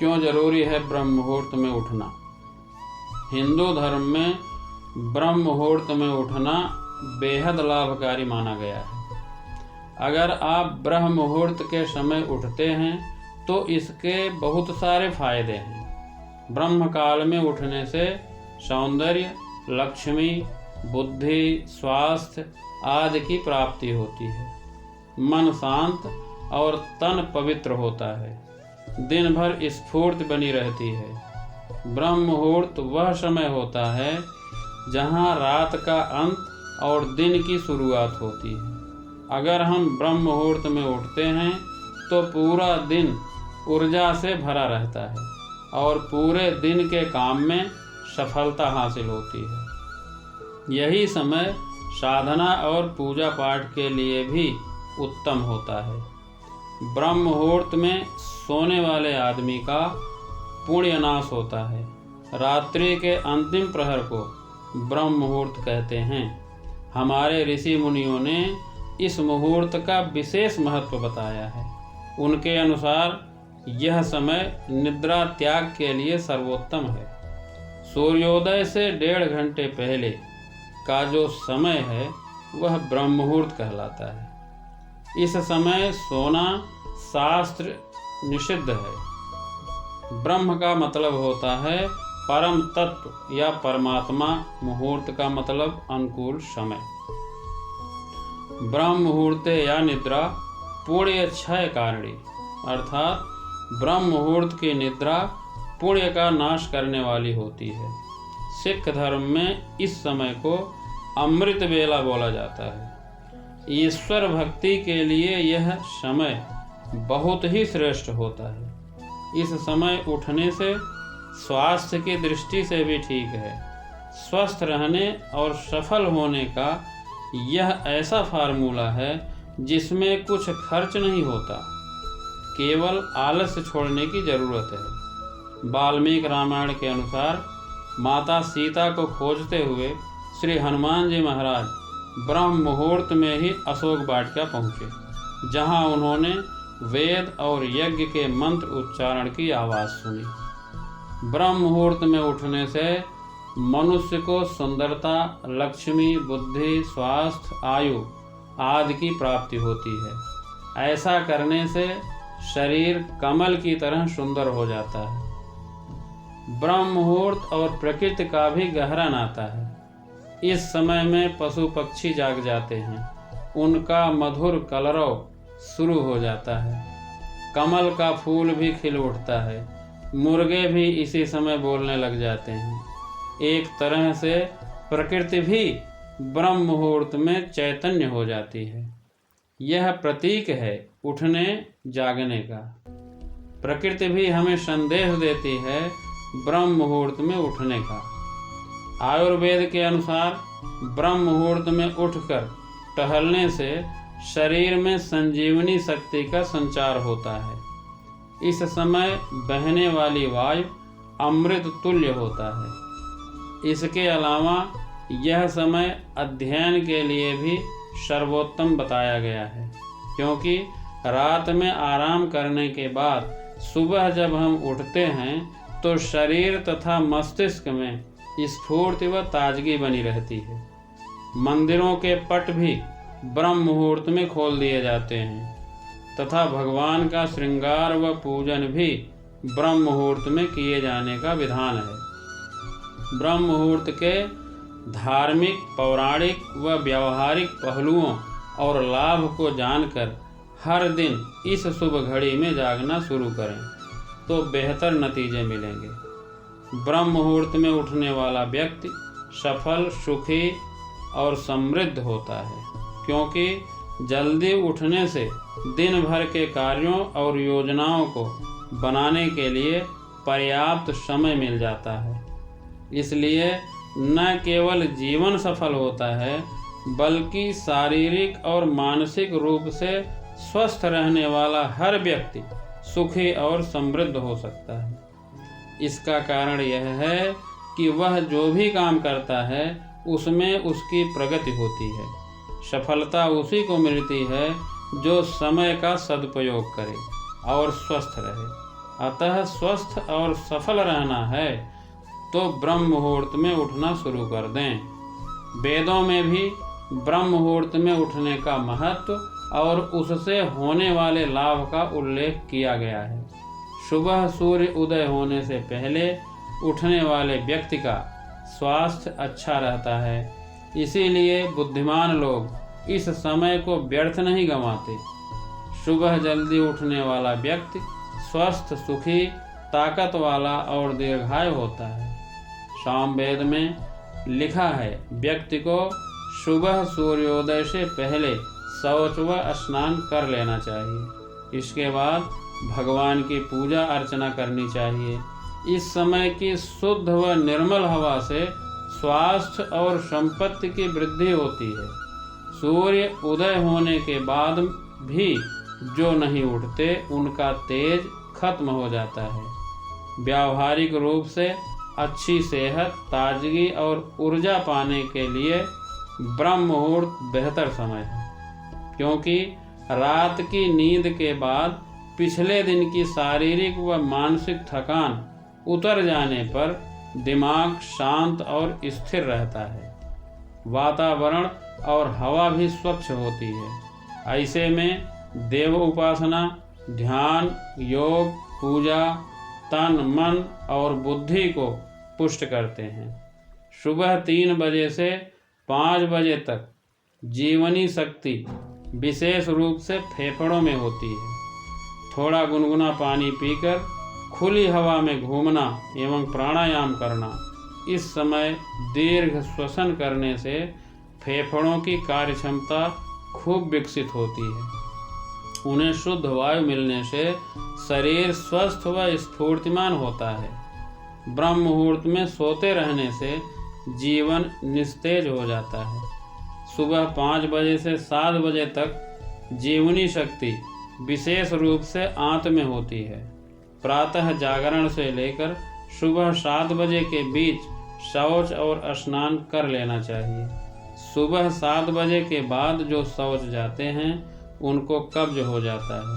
क्यों जरूरी है ब्रह्म मुहूर्त में उठना? हिंदू धर्म में ब्रह्म मुहूर्त में उठना बेहद लाभकारी माना गया है। अगर आप ब्रह्म मुहूर्त के समय उठते हैं तो इसके बहुत सारे फायदे हैं। ब्रह्म काल में उठने से सौंदर्य, लक्ष्मी, बुद्धि, स्वास्थ्य आदि की प्राप्ति होती है। मन शांत और तन पवित्र होता है। दिन भर स्फूर्ति बनी रहती है। ब्रह्म मुहूर्त वह समय होता है जहाँ रात का अंत और दिन की शुरुआत होती है। अगर हम ब्रह्म मुहूर्त में उठते हैं तो पूरा दिन ऊर्जा से भरा रहता है और पूरे दिन के काम में सफलता हासिल होती है। यही समय साधना और पूजा पाठ के लिए भी उत्तम होता है। ब्रह्म मुहूर्त में सोने वाले आदमी का पुण्य नाश होता है। रात्रि के अंतिम प्रहर को ब्रह्म मुहूर्त कहते हैं। हमारे ऋषि मुनियों ने इस मुहूर्त का विशेष महत्व बताया है। उनके अनुसार यह समय निद्रा त्याग के लिए सर्वोत्तम है। सूर्योदय से 1.5 घंटे पहले का जो समय है वह ब्रह्म मुहूर्त कहलाता है। इस समय सोना शास्त्र निषिद्ध है। ब्रह्म का मतलब होता है परम तत्व या परमात्मा। मुहूर्त का मतलब अनुकूल समय। ब्रह्म मुहूर्त या निद्रा पुण्य क्षय कारिणी, अर्थात ब्रह्म मुहूर्त की निद्रा पुण्य का नाश करने वाली होती है। सिख धर्म में इस समय को अमृत वेला बोला जाता है। ईश्वर भक्ति के लिए यह समय बहुत ही श्रेष्ठ होता है। इस समय उठने से स्वास्थ्य की दृष्टि से भी ठीक है। स्वस्थ रहने और सफल होने का यह ऐसा फार्मूला है जिसमें कुछ खर्च नहीं होता, केवल आलस्य छोड़ने की जरूरत है। वाल्मीकि रामायण के अनुसार माता सीता को खोजते हुए श्री हनुमान जी महाराज ब्रह्म मुहूर्त में ही अशोक वाटिका पहुँचे, जहाँ उन्होंने वेद और यज्ञ के मंत्र उच्चारण की आवाज़ सुनी। ब्रह्म मुहूर्त में उठने से मनुष्य को सुंदरता, लक्ष्मी, बुद्धि, स्वास्थ्य, आयु आदि की प्राप्ति होती है। ऐसा करने से शरीर कमल की तरह सुंदर हो जाता है। ब्रह्म मुहूर्त और प्रकृति का भी गहरा नाता है। इस समय में पशु पक्षी जाग जाते हैं। उनका मधुर कलरव शुरू हो जाता है। कमल का फूल भी खिल उठता है। मुर्गे भी इसी समय बोलने लग जाते हैं। एक तरह से प्रकृति भी ब्रह्म मुहूर्त में चैतन्य हो जाती है। यह प्रतीक है उठने जागने का। प्रकृति भी हमें संदेश देती है ब्रह्म मुहूर्त में उठने का। आयुर्वेद के अनुसार ब्रह्म मुहूर्त में उठकर टहलने से शरीर में संजीवनी शक्ति का संचार होता है। इस समय बहने वाली वायु अमृत तुल्य होता है। इसके अलावा यह समय अध्ययन के लिए भी सर्वोत्तम बताया गया है, क्योंकि रात में आराम करने के बाद सुबह जब हम उठते हैं तो शरीर तथा मस्तिष्क में स्फूर्ति व ताजगी बनी रहती है। मंदिरों के पट भी ब्रह्म मुहूर्त में खोल दिए जाते हैं तथा भगवान का श्रृंगार व पूजन भी ब्रह्म मुहूर्त में किए जाने का विधान है। ब्रह्म मुहूर्त के धार्मिक, पौराणिक व व्यावहारिक पहलुओं और लाभ को जानकर हर दिन इस शुभ घड़ी में जागना शुरू करें तो बेहतर नतीजे मिलेंगे। ब्रह्म मुहूर्त में उठने वाला व्यक्ति सफल, सुखी और समृद्ध होता है, क्योंकि जल्दी उठने से दिन भर के कार्यों और योजनाओं को बनाने के लिए पर्याप्त समय मिल जाता है। इसलिए न केवल जीवन सफल होता है, बल्कि शारीरिक और मानसिक रूप से स्वस्थ रहने वाला हर व्यक्ति सुखी और समृद्ध हो सकता है। इसका कारण यह है कि वह जो भी काम करता है उसमें उसकी प्रगति होती है। सफलता उसी को मिलती है जो समय का सदुपयोग करे और स्वस्थ रहे। अतः स्वस्थ और सफल रहना है तो ब्रह्म मुहूर्त में उठना शुरू कर दें। वेदों में भी ब्रह्म मुहूर्त में उठने का महत्व और उससे होने वाले लाभ का उल्लेख किया गया है। सुबह सूर्य उदय होने से पहले उठने वाले व्यक्ति का स्वास्थ्य अच्छा रहता है। इसीलिए बुद्धिमान लोग इस समय को व्यर्थ नहीं गंवाते। सुबह जल्दी उठने वाला व्यक्ति स्वस्थ, सुखी, ताकत वाला और दीर्घायु होता है। सामवेद में लिखा है, व्यक्ति को सुबह सूर्योदय से पहले शौच व स्नान कर लेना चाहिए। इसके बाद भगवान की पूजा अर्चना करनी चाहिए। इस समय की शुद्ध व निर्मल हवा से स्वास्थ्य और संपत्ति की वृद्धि होती है। सूर्य उदय होने के बाद भी जो नहीं उठते उनका तेज खत्म हो जाता है। व्यावहारिक रूप से अच्छी सेहत, ताजगी और ऊर्जा पाने के लिए ब्रह्म मुहूर्त बेहतर समय है, क्योंकि रात की नींद के बाद पिछले दिन की शारीरिक व मानसिक थकान उतर जाने पर दिमाग शांत और स्थिर रहता है। वातावरण और हवा भी स्वच्छ होती है। ऐसे में देव उपासना, ध्यान, योग, पूजा तन, मन और बुद्धि को पुष्ट करते हैं। सुबह 3 बजे से 5 बजे तक जीवनी शक्ति विशेष रूप से फेफड़ों में होती है। थोड़ा गुनगुना पानी पीकर खुली हवा में घूमना एवं प्राणायाम करना। इस समय दीर्घ श्वसन करने से फेफड़ों की कार्यक्षमता खूब विकसित होती है। उन्हें शुद्ध वायु मिलने से शरीर स्वस्थ व स्फूर्तिमान होता है। ब्रह्म मुहूर्त में सोते रहने से जीवन निस्तेज हो जाता है। सुबह 5 बजे से 7 बजे तक जीवनी शक्ति विशेष रूप से आंत में होती है। प्रातः जागरण से लेकर सुबह 7 बजे के बीच शौच और स्नान कर लेना चाहिए। सुबह 7 बजे के बाद जो शौच जाते हैं उनको कब्ज हो जाता है।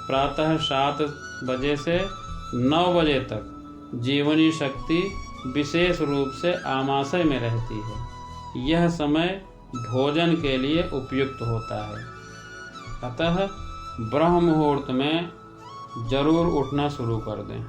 प्रातः 7 बजे से 9 बजे तक जीवनी शक्ति विशेष रूप से आमाशय में रहती है। यह समय भोजन के लिए उपयुक्त होता है। अतः ब्रह्म मुहूर्त में जरूर उठना शुरू कर दें।